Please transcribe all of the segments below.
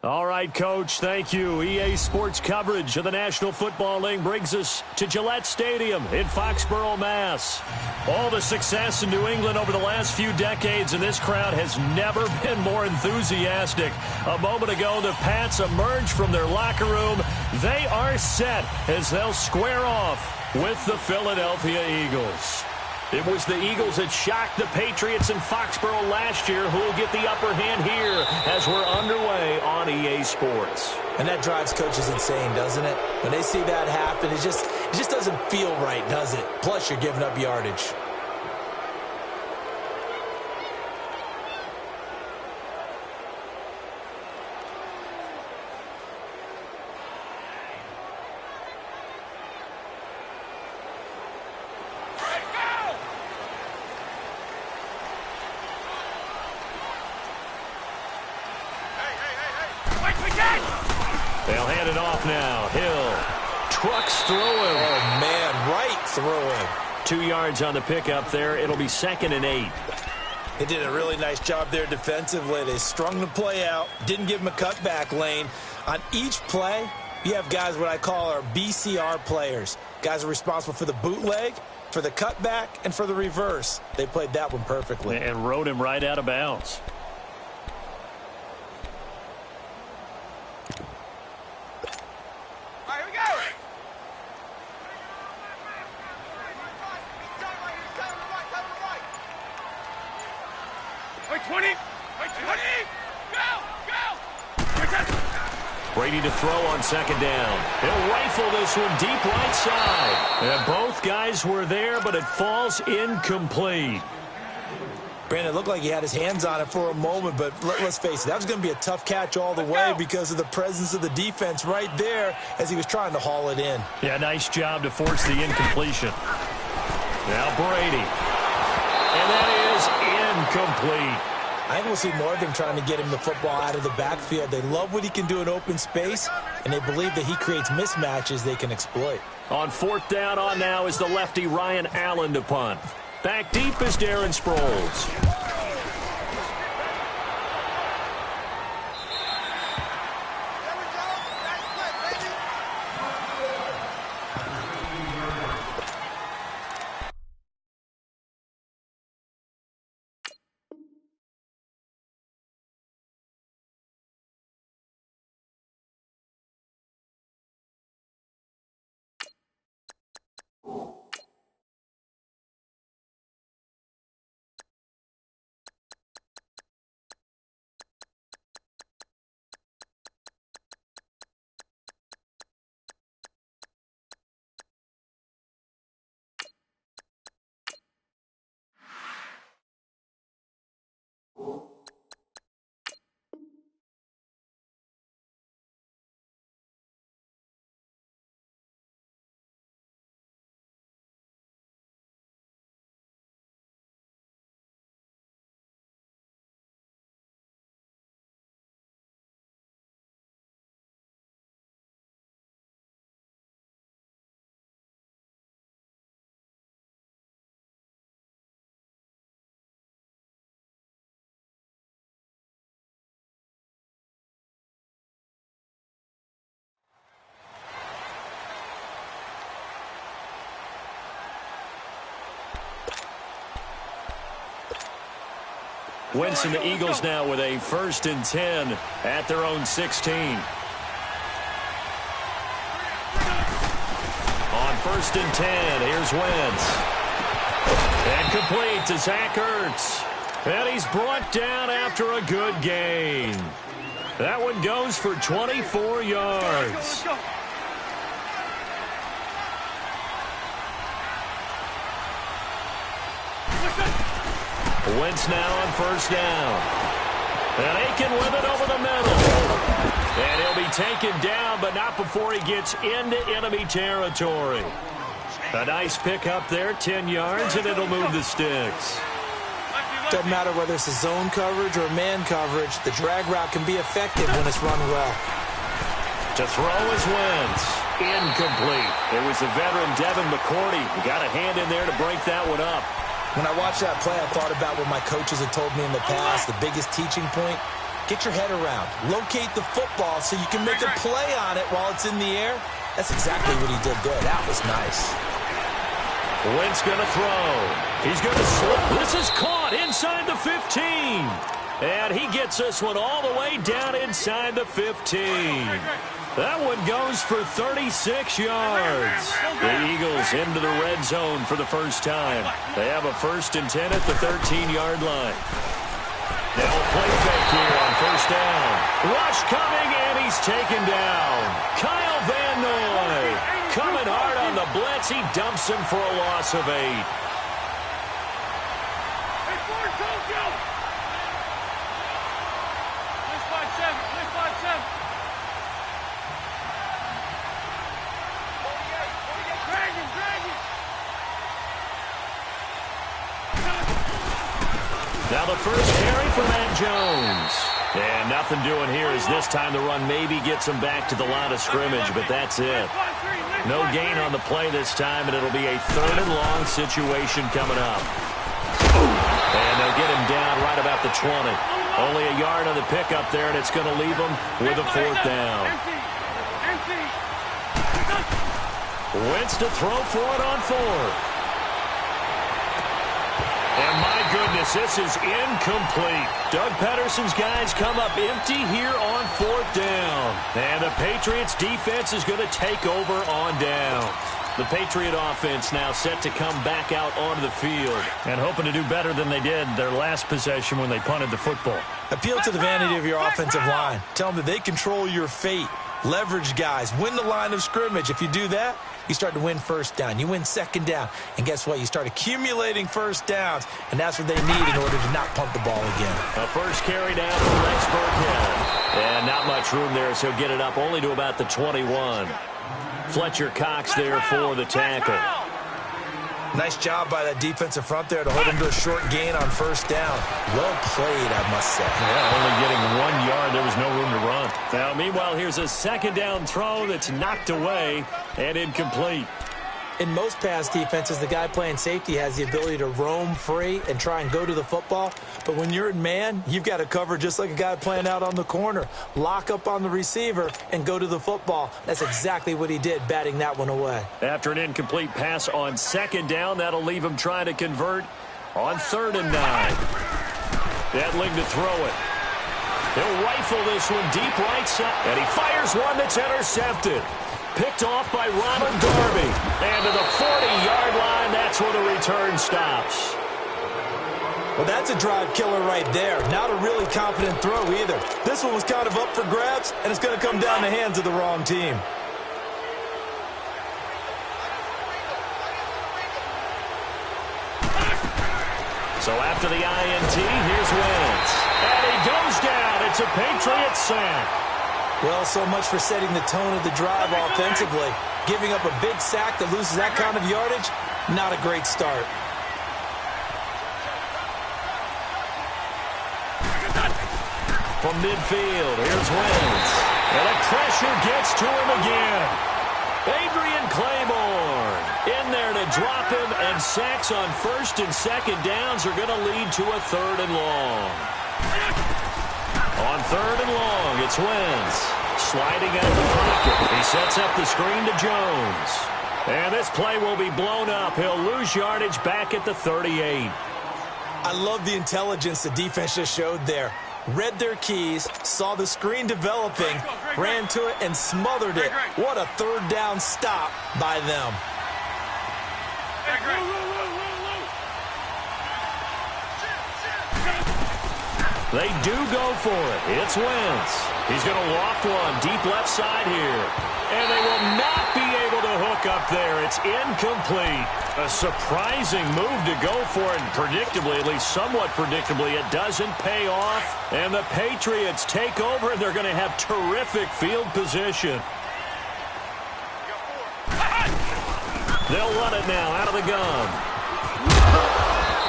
All right, Coach, thank you. EA Sports coverage of the National Football League brings us to Gillette Stadium in Foxborough, Mass. All the success in New England over the last few decades, and this crowd has never been more enthusiastic. A moment ago, the Pats emerged from their locker room. They are set as they'll square off with the Philadelphia Eagles. It was the Eagles that shocked the Patriots in Foxborough last year who will get the upper hand here as we're underway on EA Sports. And that drives coaches insane, doesn't it? When they see that happen, it just doesn't feel right, does it? Plus, you're giving up yardage. They'll hand it off now. Hill trucks through him. Oh, man, right through him. 2 yards on the pickup there. It'll be 2nd and 8. They did a really nice job there defensively. They strung the play out, didn't give him a cutback lane. On each play, you have guys what I call our BCR players. Guys are responsible for the bootleg, for the cutback, and for the reverse. They played that one perfectly. And rode him right out of bounds. Brady to throw on 2nd down. He'll rifle this one deep right side. And both guys were there, but it falls incomplete. Brandon, it looked like he had his hands on it for a moment, but let's face it, that was going to be a tough catch all the way because of the presence of the defense right there as he was trying to haul it in. Yeah, nice job to force the incompletion. Now Brady. And that is incomplete. I think we'll see more of them trying to get him the football out of the backfield. They love what he can do in open space, and they believe that he creates mismatches they can exploit. On 4th down on now is the lefty Ryan Allen to punt. Back deep is Darren Sproles. Wentz and the Eagles now with a 1st and 10 at their own 16. On 1st and 10, here's Wentz. And complete to Zach Ertz. And he's brought down after a good gain. That one goes for 24 yards. Wentz now on 1st down. And Aiken with it over the middle. And he'll be taken down, but not before he gets into enemy territory. A nice pickup there, 10 yards, and it'll move the sticks. Doesn't matter whether it's a zone coverage or man coverage, the drag route can be effective when it's run well. To throw is Wentz. Incomplete. It was the veteran Devin McCourty who got a hand in there to break that one up. When I watched that play, I thought about what my coaches had told me in the past. The biggest teaching point, get your head around, locate the football so you can make a play on it while it's in the air. That's exactly what he did there. That was nice. Wentz going to throw. He's going to slip. This is caught inside the 15. And he gets this one all the way down inside the 15. That one goes for 36 yards. The Eagles into the red zone for the first time. They have a 1st and 10 at the 13-yard line. They'll play fake here on first down. Rush coming, and he's taken down. Kyle Van Noy coming hard on the blitz. He dumps him for a loss of 8. Now the first carry for Matt Jones. And nothing doing here as this time the run maybe gets him back to the line of scrimmage, but that's it. No gain on the play this time, and it'll be a 3rd and long situation coming up. And they'll get him down right about the 20. Only a yard on the pickup there, and it's going to leave him with a 4th down. Wentz to throw for it on 4th. And my goodness, this is incomplete. Doug Pederson's guys come up empty here on 4th down. And the Patriots defense is going to take over on down. The Patriot offense now set to come back out onto the field and hoping to do better than they did their last possession when they punted the football. Appeal to the vanity of your offensive line. Tell them that they control your fate. Leverage guys. Win the line of scrimmage. If you do that, you start to win 1st down. You win 2nd down. And guess what? You start accumulating 1st downs. And that's what they need in order to not punt the ball again. A first carry down for Rex Burkhead. And not much room there, so get it up only to about the 21. Fletcher Cox there for the tackle. Nice job by that defensive front there to hold him to a short gain on 1st down. Well played, I must say. Yeah, only getting 1 yard. There was no room to run. Now, meanwhile, here's a 2nd down throw that's knocked away and incomplete. In most pass defenses, the guy playing safety has the ability to roam free and try and go to the football. But when you're in man, you've got to cover just like a guy playing out on the corner. Lock up on the receiver and go to the football. That's exactly what he did, batting that one away. After an incomplete pass on 2nd down, that'll leave him trying to convert on 3rd and 9. Edling to throw it. He'll rifle this one deep right side, and he fires one that's intercepted. Picked off by Ronald Darby. And to the 40-yard line, that's where the return stops. Well, that's a drive killer right there. Not a really confident throw either. This one was kind of up for grabs, and it's going to come down the hands of the wrong team. So after the INT, here's Wentz. And he goes down. It's a Patriot sack. Well, so much for setting the tone of the drive offensively. Giving up a big sack that loses that kind of yardage, not a great start. From midfield, here's Wentz. And the pressure gets to him again. Adrian Claiborne in there to drop him, and sacks on 1st and 2nd downs are going to lead to a 3rd and long. On 3rd and long, it's Wentz. Sliding out of the pocket. He sets up the screen to Jones. And this play will be blown up. He'll lose yardage back at the 38. I love the intelligence the defense just showed there. Read their keys, saw the screen developing, ran to it, and smothered it. What a 3rd down stop by them. They do go for it. It's Wentz. He's going to loft one deep left side here. And they will not be able to hook up there. It's incomplete. A surprising move to go for it. And predictably, at least somewhat predictably, it doesn't pay off. And the Patriots take over, and they're going to have terrific field position. They'll run it now out of the gun.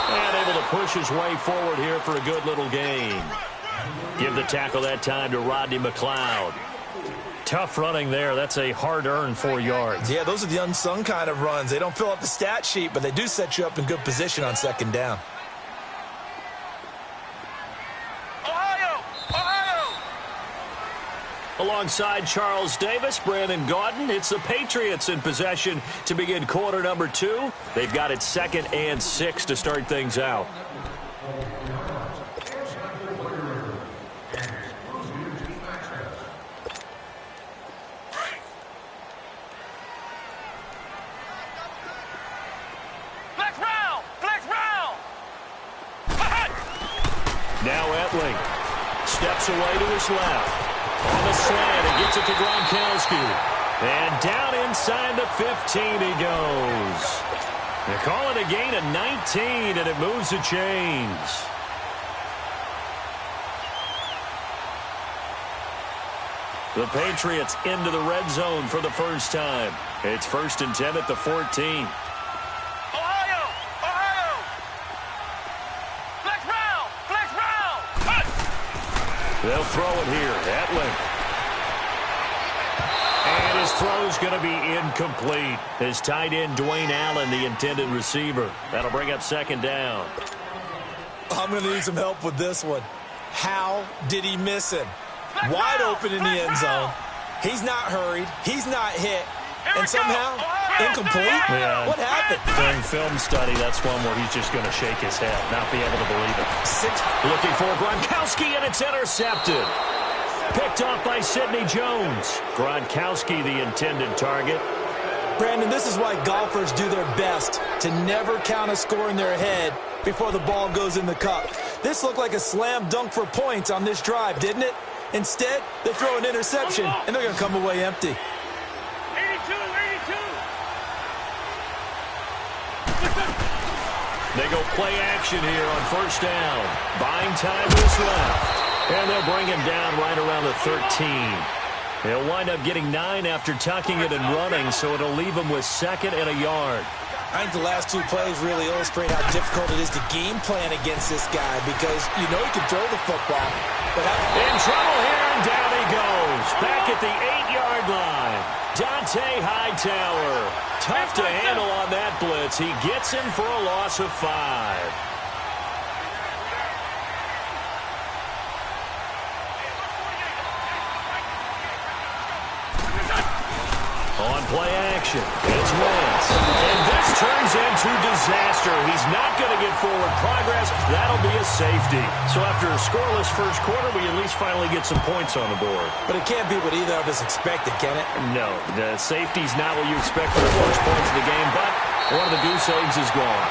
And able to push his way forward here for a good little gain. Give the tackle that time to Rodney McLeod. Tough running there. That's a hard-earned 4 yards. Yeah, those are the unsung kind of runs. They don't fill up the stat sheet, but they do set you up in good position on 2nd down. Ohio! Ohio! Alongside Charles Davis, Brandon Gaudin, it's the Patriots in possession to begin quarter number 2. They've got it 2nd and 6 to start things out. Now Etling steps away to his left. On the slant, and gets it to Gronkowski. And down inside the 15 he goes. They call it a gain of 19, and it moves the chains. The Patriots into the red zone for the first time. It's 1st and 10 at the 14. They'll throw it here. Etling. And his throw's going to be incomplete. His tight end, Dwayne Allen, the intended receiver. That'll bring up 2nd down. I'm going to need some help with this one. How did he miss him? Wide open in the end zone. He's not hurried. He's not hit. And somehow, incomplete? Yeah. What happened? During film study, that's one where he's just going to shake his head, not be able to believe it. Looking for Gronkowski, and it's intercepted. Picked off by Sidney Jones. Gronkowski, the intended target. Brandon, this is why golfers do their best to never count a score in their head before the ball goes in the cup. This looked like a slam dunk for points on this drive, didn't it? Instead, they throw an interception, and they're going to come away empty. They go play action here on 1st down. Buying time to his left. And they'll bring him down right around the 13. He'll wind up getting 9 after tucking it and running, so it'll leave him with 2nd and a yard. I think the last 2 plays really illustrate how difficult it is to game plan against this guy because you know he can throw the football. But in trouble here, and down he goes. Back at the 8-yard line. Dante Hightower. Tough to handle on that blitz. He gets him for a loss of 5. On play action, it's Wentz. And this turns into disaster. He's not going to get forward progress. That'll be a safety. So after a scoreless first quarter, we at least finally get some points on the board. But it can't be what either of us expected, can it? No, the safety's not what you expect for the first points of the game, but one of the goose eggs is gone.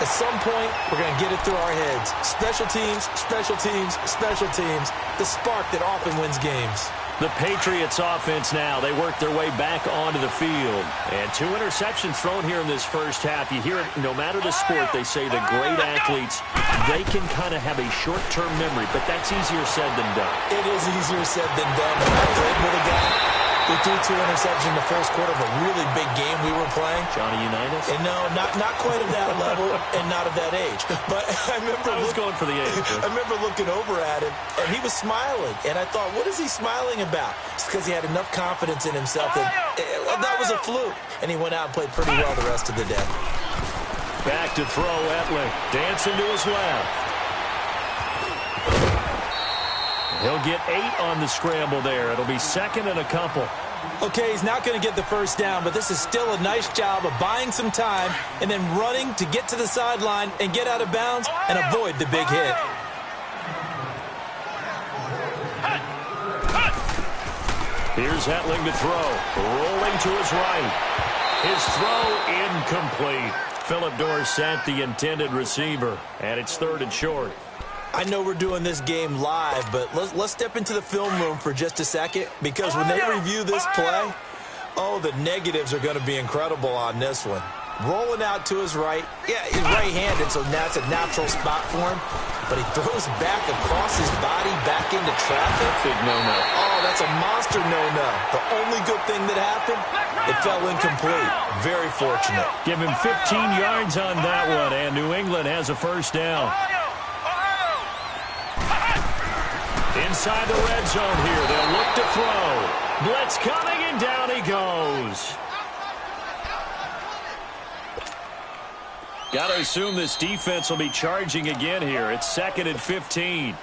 At some point, we're going to get it through our heads. Special teams, special teams, special teams. The spark that often wins games. The Patriots offense now, they work their way back onto the field. And 2 interceptions thrown here in this first half. You hear it, no matter the sport, they say the great athletes, they can kind of have a short-term memory, but that's easier said than done. It is easier said than done. I played with a guy who threw 2 interceptions in the first quarter of a really big game we were playing. Johnny Unitas? And no, not quite at that level and not at that age. But I remember I was going for the age. I remember looking over at him, and he was smiling. And I thought, what is he smiling about? It's because he had enough confidence in himself that that was a fluke. And he went out and played pretty well the rest of the day. Back to throw, Etling. Dancing to his left. He'll get 8 on the scramble there. It'll be 2nd and a couple. Okay, he's not going to get the first down, but this is still a nice job of buying some time and then running to get to the sideline and get out of bounds and avoid the big hit. Here's Etling to throw. Rolling to his right. His throw incomplete. Philip Dorsett, the intended receiver. And it's 3rd and short. I know we're doing this game live, but let's step into the film room for just a second, because when they review this play, oh, the negatives are going to be incredible on this one. Rolling out to his right. Yeah, he's right-handed, so that's a natural spot for him. But he throws back across his body, back into traffic. Big no-no. Oh, that's a monster no-no. The only good thing that happened, it fell incomplete. Very fortunate. Give him 15 yards on that one, and New England has a first down. Inside the red zone here, they'll look to throw. Blitz coming, and down he goes. Got to assume this defense will be charging again here. It's 2nd and 15.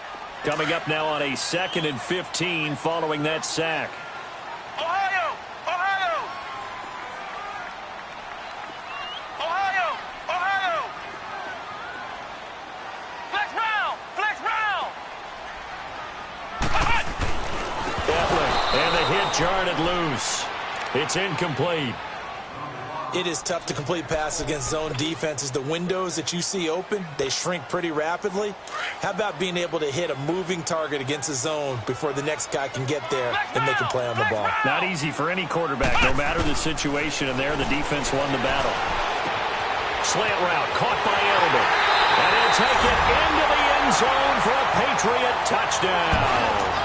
Coming up now on a 2nd and 15 following that sack. Ohio! Ohio! Ohio! Ohio! Flex round! Flex round! And the hit jarred it loose. It's incomplete. It is tough to complete passes against zone defenses. The windows that you see open, they shrink pretty rapidly. How about being able to hit a moving target against a zone before the next guy can get there and make a play on the ball? Not easy for any quarterback, no matter the situation, and there the defense won the battle. Slant route, caught by Edelman. And he'll take it into the end zone for a Patriot touchdown.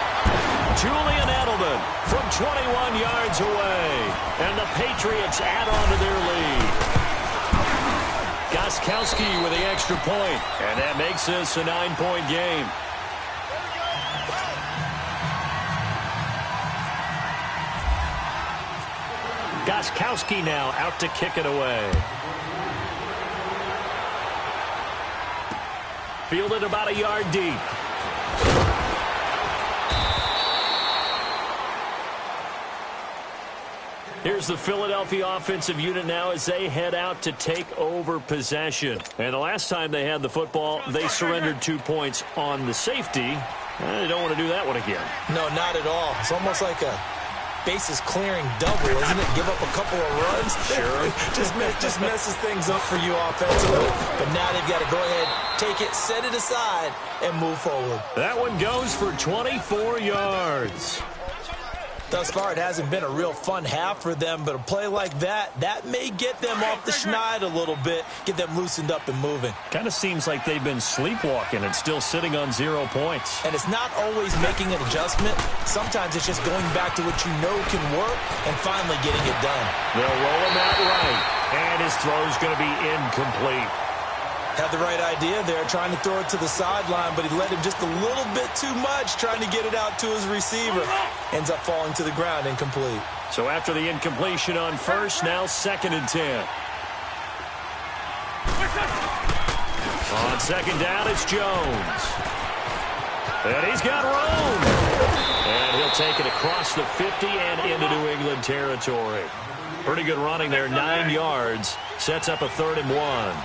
Julian Edelman from 21 yards away. And the Patriots add on to their lead. Gostkowski with the extra point. And that makes this a 9-point game. Gostkowski now out to kick it away. Fielded about a yard deep. Here's the Philadelphia offensive unit now as they head out to take over possession. And the last time they had the football, they surrendered 2 points on the safety. They don't want to do that one again. No, not at all. It's almost like a bases clearing double, isn't it? Give up a couple of runs. Sure. just messes things up for you offensively. But now they've got to go ahead, take it, set it aside, and move forward. That one goes for 24 yards. Thus far, it hasn't been a real fun half for them, but a play like that may get them off the schneid a little bit, get them loosened up and moving. Kind of seems like they've been sleepwalking and still sitting on 0 points. And it's not always making an adjustment. Sometimes it's just going back to what you know can work and finally getting it done. They'll roll him out right, and his throw's going to be incomplete. Had the right idea there, trying to throw it to the sideline, but he let him just a little bit too much, trying to get it out to his receiver. Ends up falling to the ground, incomplete. So after the incompletion on first, now 2nd and 10. On 2nd down, it's Jones. And he's got room. And he'll take it across the 50 and into New England territory. Pretty good running there, 9 yards. Sets up a 3rd and 1.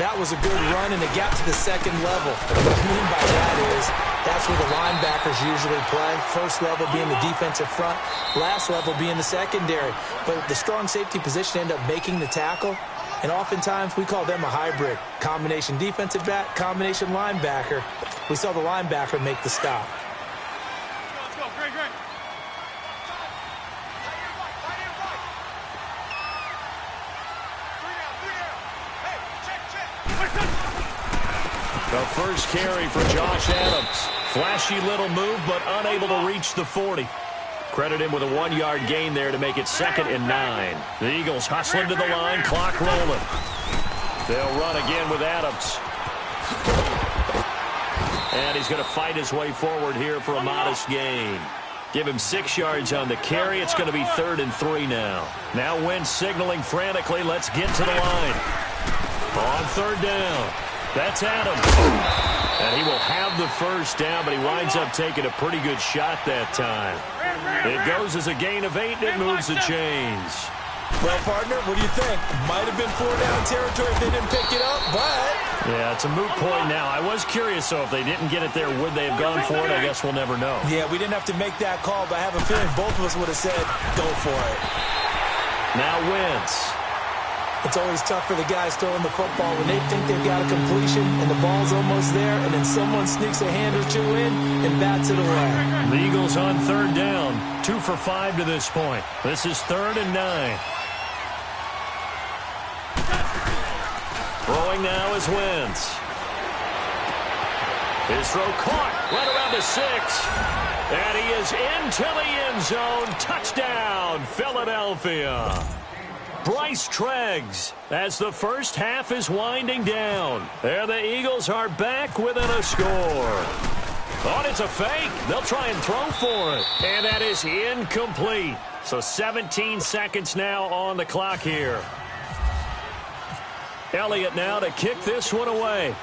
That was a good run, and it got to the 2nd level. What I mean by that is that's where the linebackers usually play. First level being the defensive front, last level being the secondary. But the strong safety position ended up making the tackle, and oftentimes we call them a hybrid. Combination defensive back, combination linebacker. We saw the linebacker make the stop. Let's go. Great, great. The first carry for Josh Adams. Flashy little move, but unable to reach the 40. Credit him with a 1-yard gain there to make it 2nd and 9. The Eagles hustling to the line, clock rolling. They'll run again with Adams. And he's going to fight his way forward here for a modest gain. Give him 6 yards on the carry. It's going to be 3rd and 3 now. Now Wentz signaling frantically, let's get to the line. On 3rd down. That's Adams. And he will have the first down, but he winds up taking a pretty good shot that time. It goes as a gain of 8, and it moves the chains. Well, partner, what do you think? Might have been 4-down territory if they didn't pick it up, but... Yeah, it's a moot point now. I was curious, so if they didn't get it there, would they have gone for it? I guess we'll never know. Yeah, we didn't have to make that call, but I have a feeling both of us would have said, go for it. Now Wentz. It's always tough for the guys throwing the football when they think they've got a completion and the ball's almost there, and then someone sneaks a hand or two in and bats it away. The Eagles on 3rd down, 2 for 5 to this point. This is 3rd and 9. Throwing now is Wentz. His throw caught right around the 6. And he is into the end zone. Touchdown, Philadelphia. Bryce Treggs as the first half is winding down. There the Eagles are back within a score. Oh, it's a fake. They'll try and throw for it. And that is incomplete. So 17 seconds now on the clock here. Elliott now to kick this one away.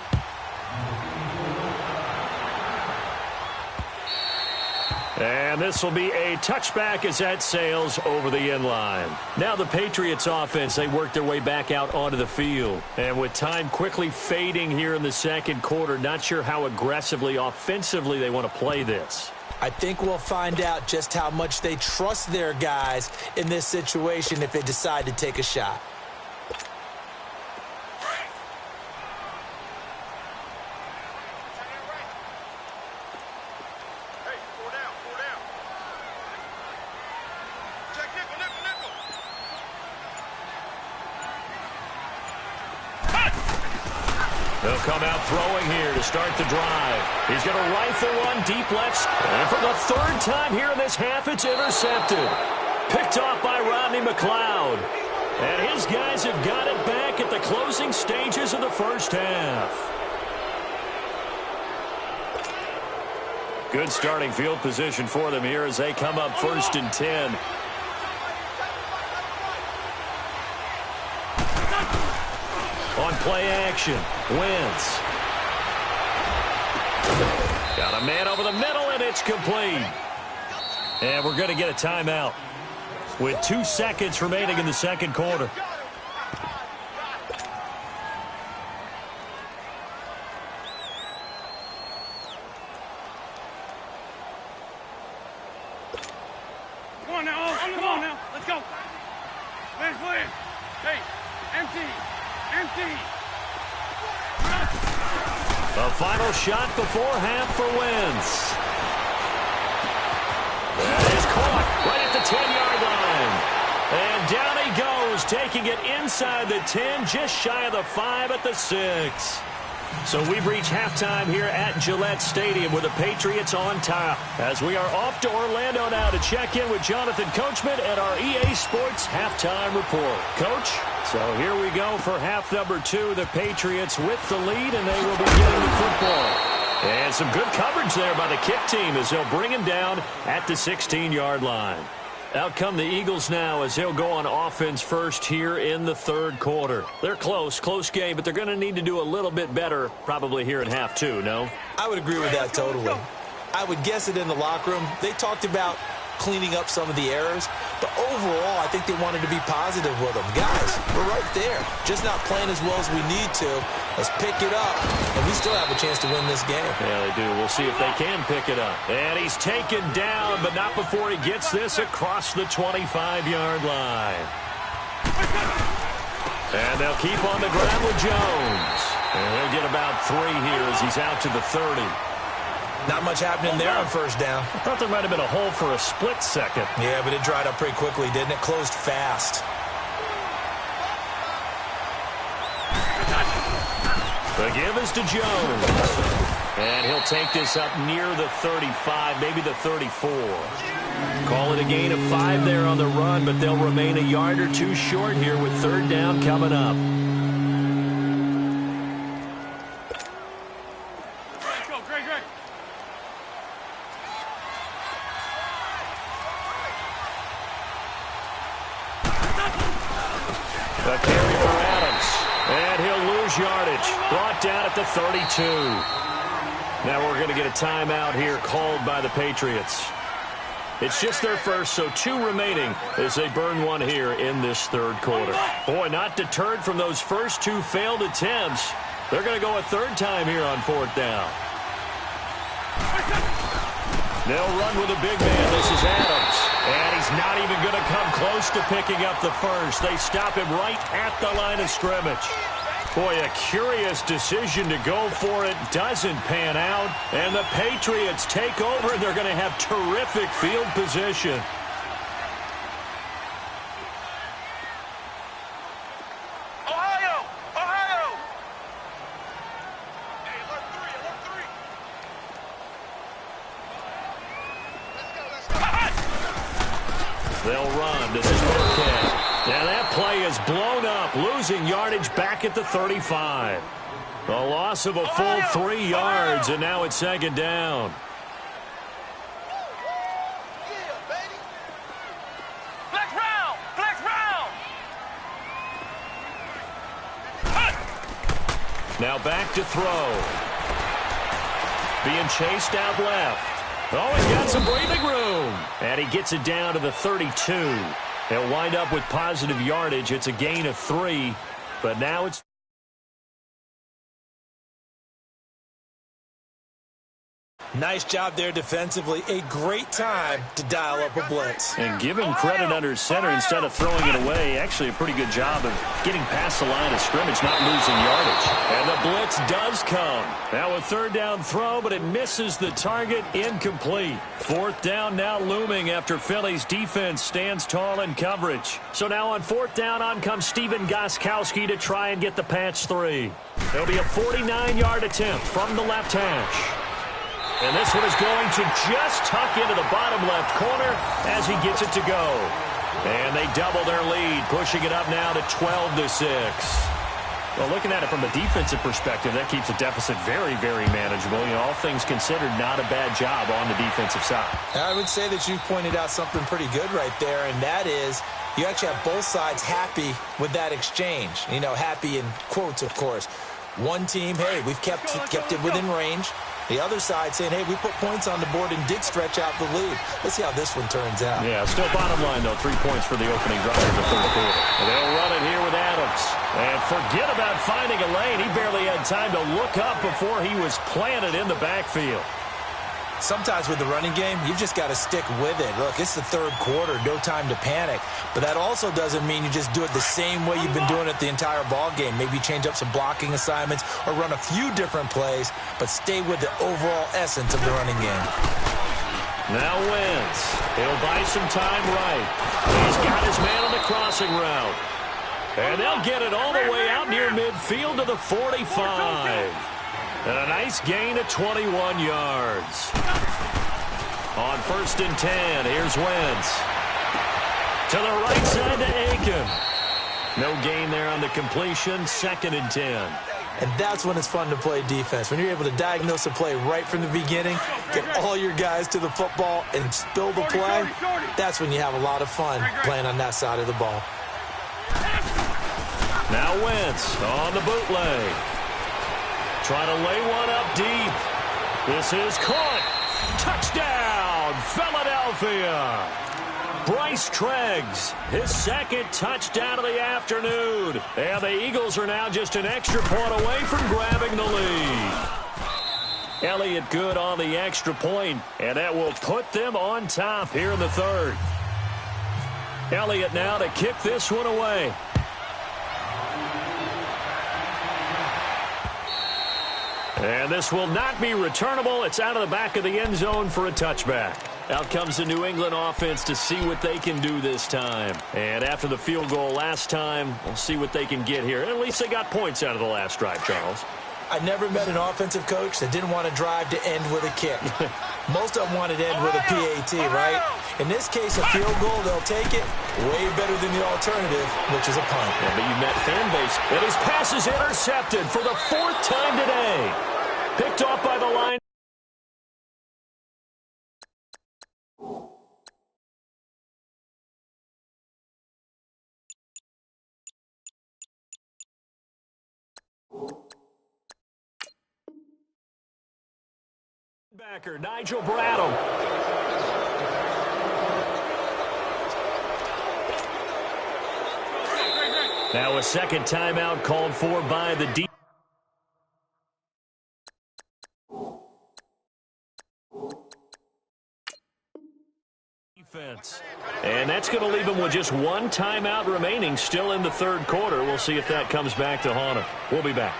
And this will be a touchback as that sails over the end line. Now the Patriots offense, they work their way back out onto the field. And with time quickly fading here in the second quarter, not sure how aggressively, offensively they want to play this. I think we'll find out just how much they trust their guys in this situation if they decide to take a shot. They'll come out throwing here to start the drive. He's going to rifle one deep left. And for the third time here in this half, it's intercepted. Picked off by Rodney McLeod. And his guys have got it back at the closing stages of the first half. Good starting field position for them here as they come up 1st and 10. On play action, Wentz. Got a man over the middle, and it's complete. And we're going to get a timeout with 2 seconds remaining in the second quarter. Come on now, come on now, let's go. Man's playing. Hey, empty. Empty. The final shot before half for Wentz. That is caught right at the 10-yard line. And down he goes, taking it inside the 10, just shy of the 5 at the 6. So we've reached halftime here at Gillette Stadium with the Patriots on top. As we are off to Orlando now to check in with Jonathan Coachman and our EA Sports Halftime Report. Coach? So here we go for half number 2. The Patriots with the lead, and they will be getting the football. And some good coverage there by the kick team as they'll bring him down at the 16-yard line. Out come the Eagles now as they'll go on offense first here in the third quarter. They're close game, but they're going to need to do a little bit better probably here in half 2, no? I would agree with that totally. I would guess it in the locker room. They talked about cleaning up some of the errors, but overall, I think they wanted to be positive with them. Guys, we're right there. Just not playing as well as we need to. Let's pick it up, and we still have a chance to win this game. Yeah, they do. We'll see if they can pick it up. And he's taken down, but not before he gets this across the 25-yard line. And they'll keep on the ground with Jones. And he'll get about 3 here as he's out to the 30. Not much happening there on first down. I thought there might have been a hole for a split second. Yeah, but it dried up pretty quickly, didn't it? Closed fast. The give is to Jones. And he'll take this up near the 35, maybe the 34. Call it a gain of 5 there on the run, but they'll remain a yard or 2 short here with third down coming up. The carry for Adams. And he'll lose yardage. Brought down at the 32. Now we're going to get a timeout here called by the Patriots. It's just their first, so 2 remaining as they burn 1 here in this third quarter. Boy, not deterred from those first 2 failed attempts. They're going to go a third time here on 4th down. They'll run with a big man. This is Adams. And he's not even going to come close to picking up the first. They stop him right at the line of scrimmage. Boy, a curious decision to go for it. Doesn't pan out. And the Patriots take over. They're going to have terrific field position. Ohio! Ohio! Hey, alert 3, alert 3. They'll run. This is Broadcast. And that play is blown up, losing yardage back at the 35. A loss of a full 3 yards, and now it's second down. Flex round! Flex round! Now back to throw. Being chased out left. Oh, he's got some breathing room. And he gets it down to the 32. He'll wind up with positive yardage. It's a gain of 3, but now it's... Nice job there defensively. A great time to dial up a blitz. And give him credit under center instead of throwing it away. Actually a pretty good job of getting past the line of scrimmage, not losing yardage. And the blitz does come. Now a third down throw, but it misses the target. Incomplete. Fourth down now looming after Philly's defense stands tall in coverage. So now on fourth down, on comes Steven Gostkowski to try and get the patch 3. There'll be a 49-yard attempt from the left hash. And this one is going to just tuck into the bottom left corner as he gets it to go. And they double their lead, pushing it up now to 12-6. Well, looking at it from a defensive perspective, that keeps the deficit very, very manageable. You know, all things considered, not a bad job on the defensive side. I would say that you've pointed out something pretty good right there, and that is you actually have both sides happy with that exchange. You know, happy in quotes, of course. One team, hey, we've kept it within range. The other side saying, hey, we put points on the board and did stretch out the lead. Let's see how this one turns out. Yeah, still bottom line, though. 3 points for the opening drive of the third quarter. And they'll run it here with Adams. And forget about finding a lane. He barely had time to look up before he was planted in the backfield. Sometimes with the running game, you've just got to stick with it. Look, it's the third quarter, no time to panic. But that also doesn't mean you just do it the same way you've been doing it the entire ball game. Maybe change up some blocking assignments or run a few different plays, but stay with the overall essence of the running game. Now Wentz. He'll buy some time right. He's got his man on the crossing route. And they'll get it all the way out near midfield to the 45. And a nice gain of 21 yards. On 1st and 10, here's Wentz. To the right side to Aiken. No gain there on the completion, 2nd and 10. And that's when it's fun to play defense. When you're able to diagnose a play right from the beginning, get all your guys to the football and spill the play, that's when you have a lot of fun playing on that side of the ball. Now Wentz on the bootleg. Trying to lay one up deep. This is caught. Touchdown, Philadelphia. Bryce Treggs, his 2nd touchdown of the afternoon. And the Eagles are now just an extra point away from grabbing the lead. Elliott good on the extra point, and that will put them on top here in the third. Elliott now to kick this one away. And this will not be returnable. It's out of the back of the end zone for a touchback. Out comes the New England offense to see what they can do this time. And after the field goal last time, we'll see what they can get here. At least they got points out of the last drive, Charles. I never met an offensive coach that didn't want to drive to end with a kick. Most of them wanted to end with a PAT, right? In this case, a field goal, they'll take it. Way better than the alternative, which is a punt. Yeah, but you've met fan base. And his pass is intercepted for the 4th time today. Picked off by the line. Backer Nigel Bradham. Now a 2nd timeout called for by the defense. And that's going to leave them with just 1 timeout remaining still in the third quarter. We'll see if that comes back to haunt them. We'll be back.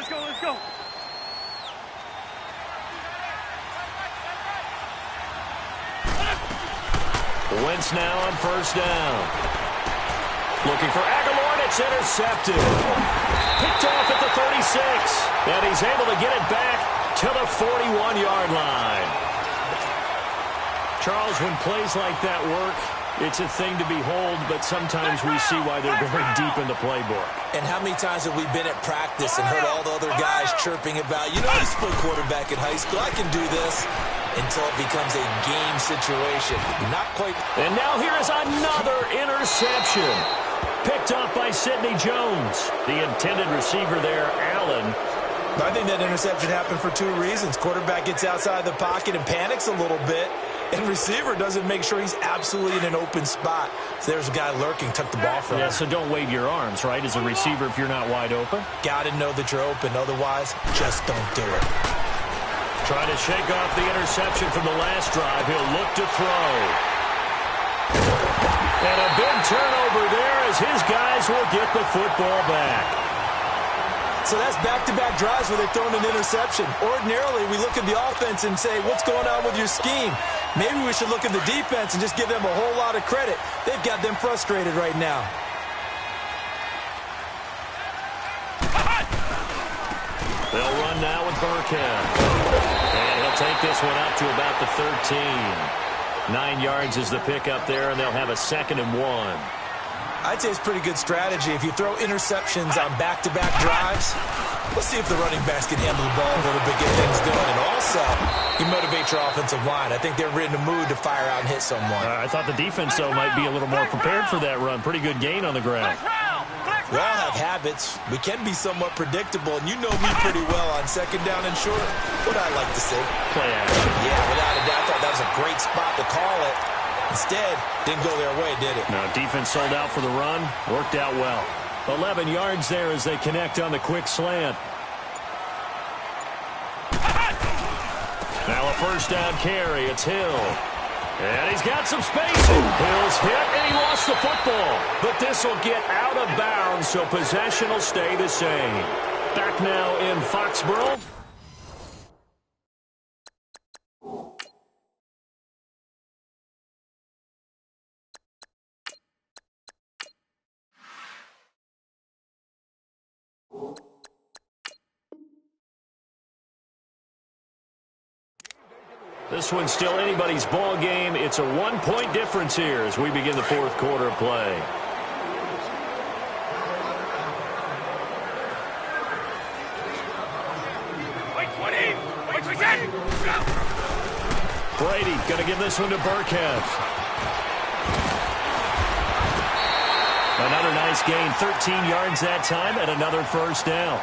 Let's go. Wentz now on 1st down. Looking for Aguilar, and it's intercepted. Picked off at the 36. And he's able to get it back to the 41-yard line. Charles, when plays like that work, it's a thing to behold, but sometimes we see why they're very deep in the playbook. And how many times have we been at practice and heard all the other guys chirping about, you know, I split quarterback in high school, I can do this, until it becomes a game situation. Not quite. And now here is another interception. picked off by Sidney Jones. The intended receiver there, Allen. I think that interception happened for two reasons. Quarterback gets outside the pocket and panics a little bit, and receiver doesn't make sure he's absolutely in an open spot. So there's a guy lurking, took the ball from him. Yeah, so don't wave your arms, right, as a receiver if you're not wide open. Got to know that you're open. Otherwise, just don't do it. Trying to shake off the interception from the last drive. He'll look to throw. And a big turnover there as his guys will get the football back. So that's back-to-back drives where they've thrown an interception. Ordinarily, we look at the offense and say, what's going on with your scheme? Maybe we should look at the defense and just give them a whole lot of credit. They've got them frustrated right now. They'll run now with Burkhead. And he'll take this one up to about the 13. 9 yards is the pickup there, and they'll have a 2nd and 1. I'd say it's pretty good strategy. If you throw interceptions on back-to-back drives, let's see if the running backs can handle the ball a little bit, get things going. And also, you motivate your offensive line. I think they're in the mood to fire out and hit someone. I thought the defense, though, might be a little more prepared for that run. Pretty good gain on the ground. We all have habits. We can be somewhat predictable, and you know me pretty well on 2nd down and short. What I like to see. Play action. Yeah, without a doubt, I thought that was a great spot to call it. Instead, didn't go their way, did it? No, defense sold out for the run. Worked out well. 11 yards there as they connect on the quick slant. Now a 1st down carry. It's Hill. And he's got some spacing. Hill's hit, and he lost the football. But this will get out of bounds, so possession will stay the same. Back now in Foxborough. This one's still anybody's ball game. It's a 1-point difference here as we begin the 4th quarter of play. Brady going to give this one to Burkhead. Another nice gain, 13 yards that time, and another 1st down.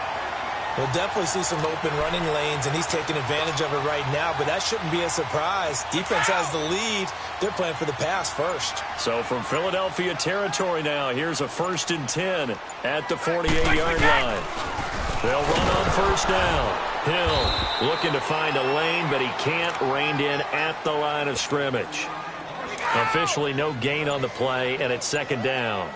We'll definitely see some open running lanes, and he's taking advantage of it right now, but that shouldn't be a surprise. Defense has the lead. They're playing for the pass first. So from Philadelphia territory now, here's a 1st and 10 at the 48-yard line. They'll run on 1st down. Hill looking to find a lane, but he can't, reined in at the line of scrimmage. Officially no gain on the play, and it's 2nd down.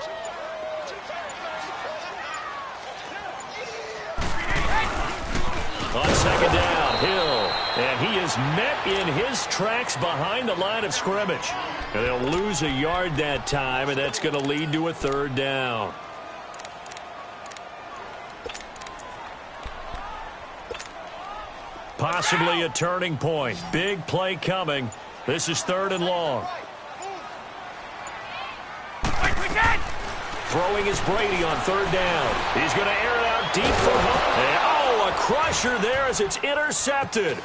On 2nd down, Hill, and he is met in his tracks behind the line of scrimmage. And they'll lose a yard that time, and that's going to lead to a 3rd down. Possibly a turning point. Big play coming. This is 3rd and long. Throwing is Brady on 3rd down. He's going to air it out deep for home. And, a crusher there as it's intercepted.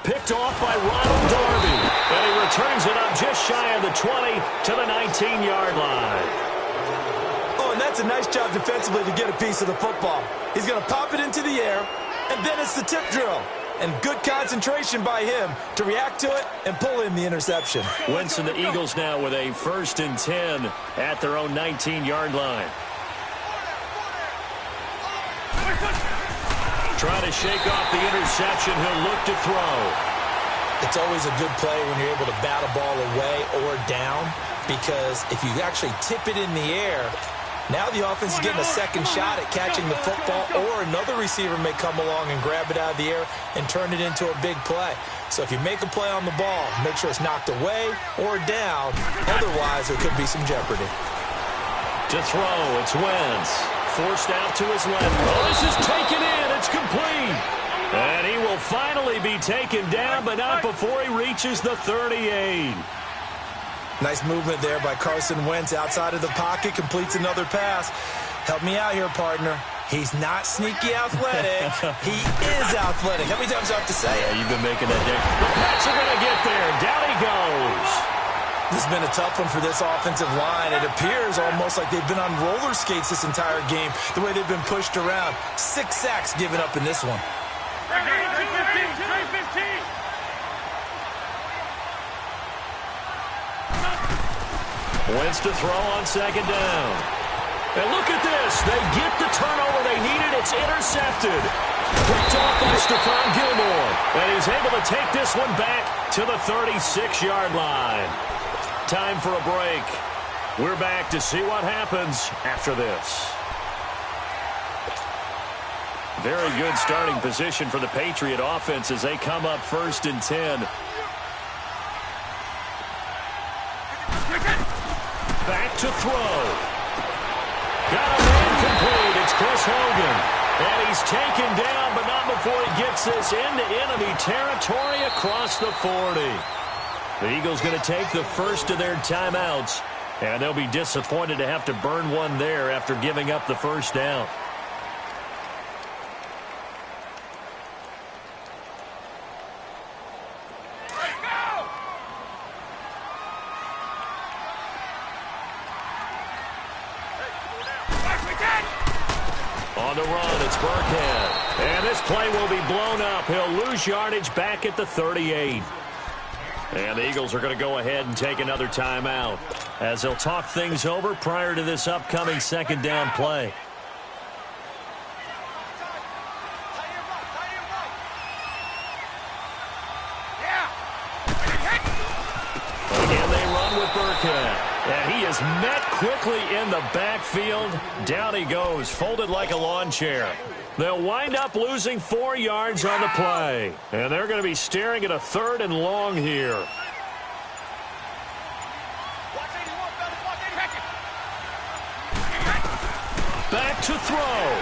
Picked off by Ronald Darby. And he returns it up just shy of the 20 to the 19-yard line. Oh, and that's a nice job defensively to get a piece of the football. He's going to pop it into the air, and then it's the tip drill. And good concentration by him to react to it and pull in the interception. Wentz and the Eagles now with a 1st and 10 at their own 19-yard line. Trying to shake off the interception. He'll look to throw. It's always a good play when you're able to bat a ball away or down, because if you actually tip it in the air, now the offense is getting a 2nd shot at catching the football, or another receiver may come along and grab it out of the air and turn it into a big play. So if you make a play on the ball, make sure it's knocked away or down. Otherwise, there could be some jeopardy. To throw, it's Wentz. Forced out to his left. Oh, this is taken in. It's complete. And he will finally be taken down, but not before he reaches the 38. Nice movement there by Carson Wentz outside of the pocket, completes another pass. Help me out here, partner. He's not sneaky athletic. He is athletic. How many times do I have to say it? Yeah, you've been making that, Dick. The Pats are going to get there. Down he goes. This has been a tough one for this offensive line. It appears almost like they've been on roller skates this entire game, the way they've been pushed around. 6 sacks given up in this one. Wentz to throw on second down. And look at this. They get the turnover they needed. It's intercepted. Picked off by Stephon Gilmore. And he's able to take this one back to the 36-yard line. Time for a break. We're back to see what happens after this. Very good starting position for the Patriot offense as they come up 1st and 10. Back to throw. Got a man complete. It's Chris Hogan. And he's taken down, but not before he gets this into enemy territory across the 40. The Eagles going to take the first of their timeouts, and they'll be disappointed to have to burn one there after giving up the first down. On the run, it's Burkhead. And this play will be blown up. He'll lose yardage back at the 38. And the Eagles are going to go ahead and take another timeout as they'll talk things over prior to this upcoming second down play. Again, they run with Burkhead. And he is met quickly in the backfield. Down he goes, folded like a lawn chair. They'll wind up losing 4 yards on the play. And they're going to be staring at a 3rd and long here. Back to throw.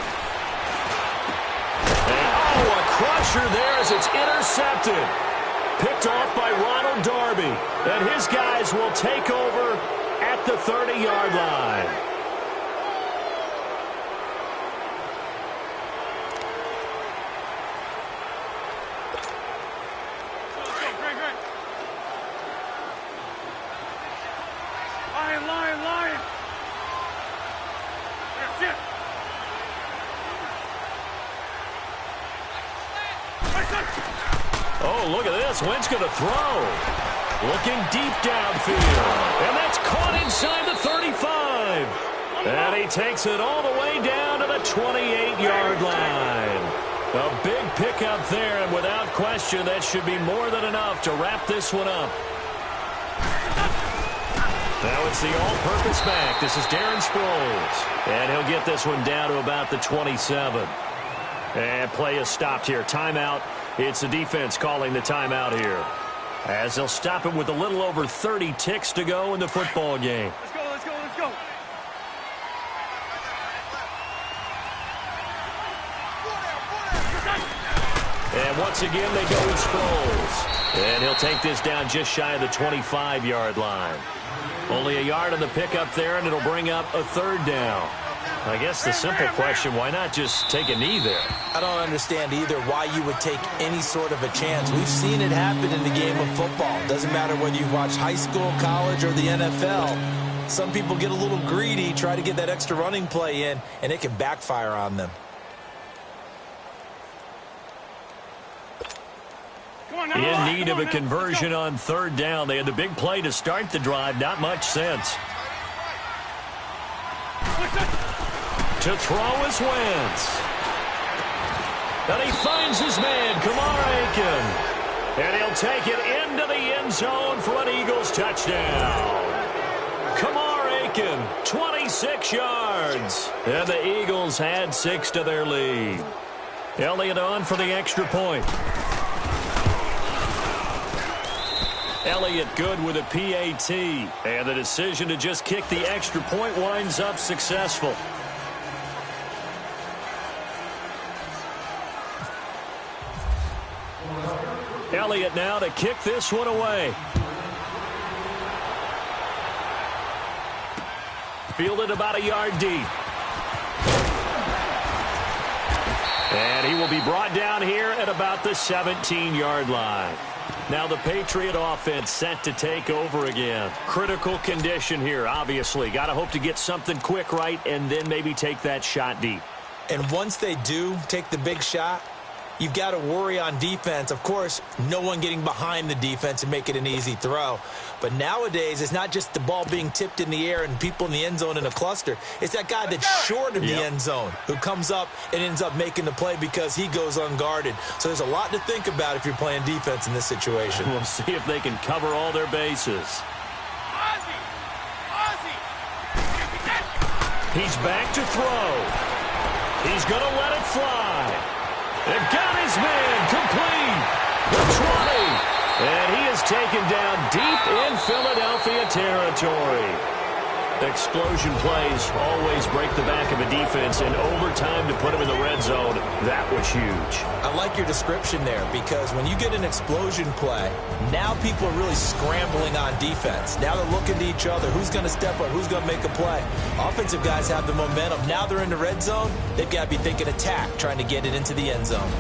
And, oh, a crusher there as it's intercepted. Picked off by Ronald Darby. And his guys will take over at the 30-yard line. Lion. That's it. Oh, look at this. Wentz going to throw. Looking deep downfield. And that's caught inside the 35. And he takes it all the way down to the 28-yard line. A big pickup there, and without question, that should be more than enough to wrap this one up. Now it's the all-purpose back. This is Darren Sproles. And he'll get this one down to about the 27. And play is stopped here. Timeout. It's the defense calling the timeout here, as they'll stop him with a little over 30 ticks to go in the football game. Let's go. And once again, they go with Sproles. And he'll take this down just shy of the 25-yard line. Only a yard on the pickup there, and it'll bring up a 3rd down. I guess the simple question, why not just take a knee there? I don't understand either why you would take any sort of a chance. We've seen it happen in the game of football. Doesn't matter whether you watch high school, college, or the NFL. Some people get a little greedy, try to get that extra running play in, and it can backfire on them. In need of a conversion on 3rd down. They had the big play to start the drive. Not much sense. To throw is Wentz. And he finds his man, Kamar Aiken. And he'll take it into the end zone for an Eagles touchdown. Kamar Aiken, 26 yards. And the Eagles add 6 to their lead. Elliott on for the extra point. Elliott good with a PAT. And the decision to just kick the extra point winds up successful. Elliott now to kick this one away. Fielded about a yard deep. And he will be brought down here at about the 17-yard line. Now the Patriot offense set to take over again. Critical condition here, obviously. Got to hope to get something quick right and then maybe take that shot deep. And once they do take the big shot, you've got to worry on defense. Of course, no one getting behind the defense and make it an easy throw. But nowadays, it's not just the ball being tipped in the air and people in the end zone in a cluster. It's that guy that's short of the end zone who comes up and ends up making the play because he goes unguarded. So there's a lot to think about if you're playing defense in this situation. We'll see if they can cover all their bases. He's back to throw. He's going to let it fly. It got his man complete. The 20. And he is taken down deep in Philadelphia territory. Explosion plays always break the back of a defense, and overtime to put him in the red zone, that was huge. I like your description there, because when you get an explosion play, now people are really scrambling on defense. Now they're looking to each other. Who's going to step up? Who's going to make a play? Offensive guys have the momentum. Now they're in the red zone. They've got to be thinking attack, trying to get it into the end zone.